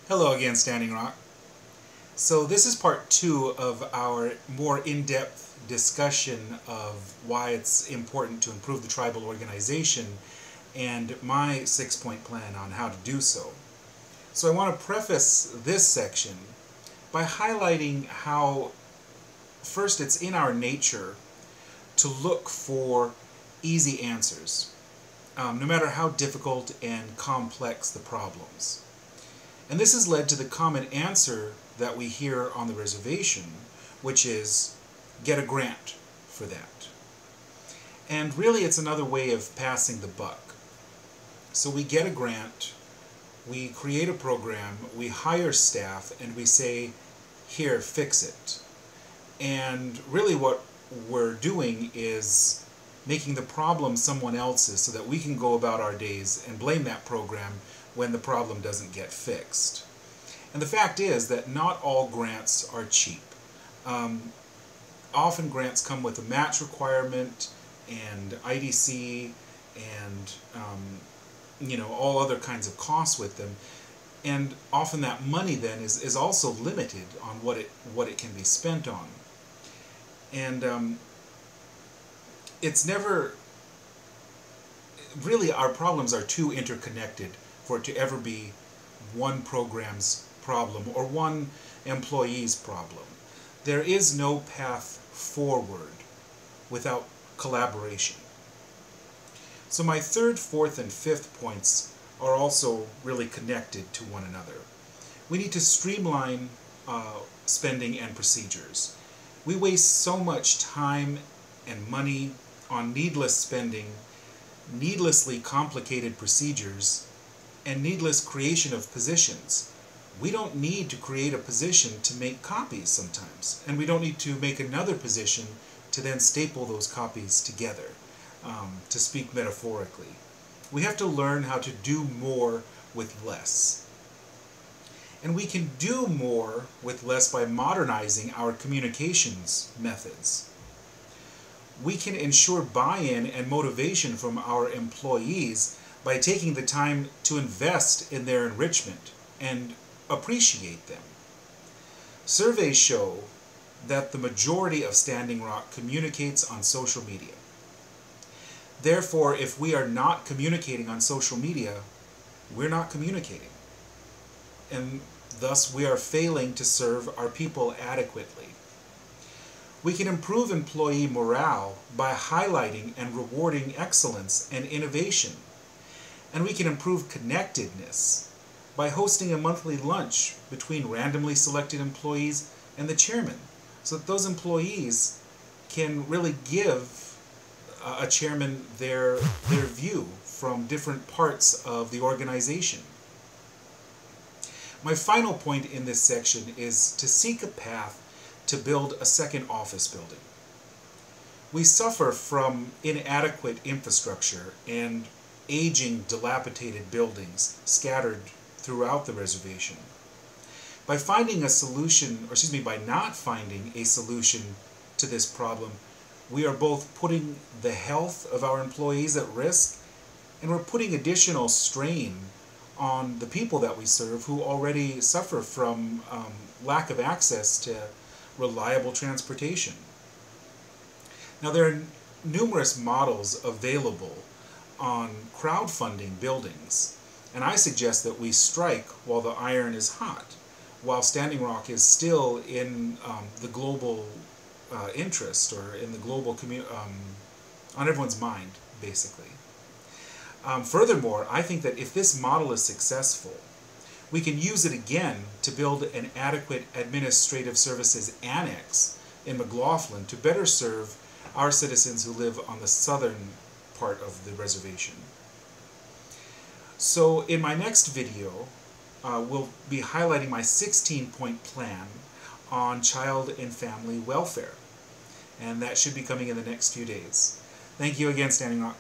Hello again, Standing Rock. So this is part 2 of our more in-depth discussion of why it's important to improve the tribal organization and my 6-point plan on how to do so. So I want to preface this section by highlighting how, first, it's in our nature to look for easy answers, no matter how difficult and complex the problems. And this has led to the common answer that we hear on the reservation, which is, get a grant for that. And really it's another way of passing the buck. So we get a grant, we create a program, we hire staff, and we say, here, fix it. And really what we're doing is making the problem someone else's so that we can go about our days and blame that program when the problem doesn't get fixed. And the fact is that not all grants are cheap. Often grants come with a match requirement and IDC and all other kinds of costs with them. And often that money then is also limited on what it can be spent on. And it's never really, our problems are too interconnected for it to ever be one program's problem or one employee's problem. There is no path forward without collaboration. So my third, fourth, and fifth points are also really connected to one another. We need to streamline spending and procedures. We waste so much time and money on needless spending, needlessly complicated procedures, and needless creation of positions. We don't need to create a position to make copies sometimes, and we don't need to make another position to then staple those copies together, to speak metaphorically. We have to learn how to do more with less. And we can do more with less by modernizing our communications methods. We can ensure buy-in and motivation from our employees by taking the time to invest in their enrichment and appreciate them. Surveys show that the majority of Standing Rock communicates on social media. Therefore, if we are not communicating on social media, we're not communicating. And thus we are failing to serve our people adequately. We can improve employee morale by highlighting and rewarding excellence and innovation. And we can improve connectedness by hosting a monthly lunch between randomly selected employees and the chairman, so that those employees can really give a chairman their view from different parts of the organization. My final point in this section is to seek a path to build a second office building. We suffer from inadequate infrastructure and aging, dilapidated buildings scattered throughout the reservation. By not finding a solution to this problem, we are both putting the health of our employees at risk, and we're putting additional strain on the people that we serve who already suffer from lack of access to reliable transportation. Now, there are numerous models available on crowdfunding buildings, and I suggest that we strike while the iron is hot, while Standing Rock is still in the global interest, or in the global on everyone's mind, basically. Furthermore, I think that if this model is successful, we can use it again to build an adequate administrative services annex in McLaughlin to better serve our citizens who live on the southern part of the reservation. So in my next video, we'll be highlighting my 16-point plan on child and family welfare. And that should be coming in the next few days. Thank you again, Standing Rock.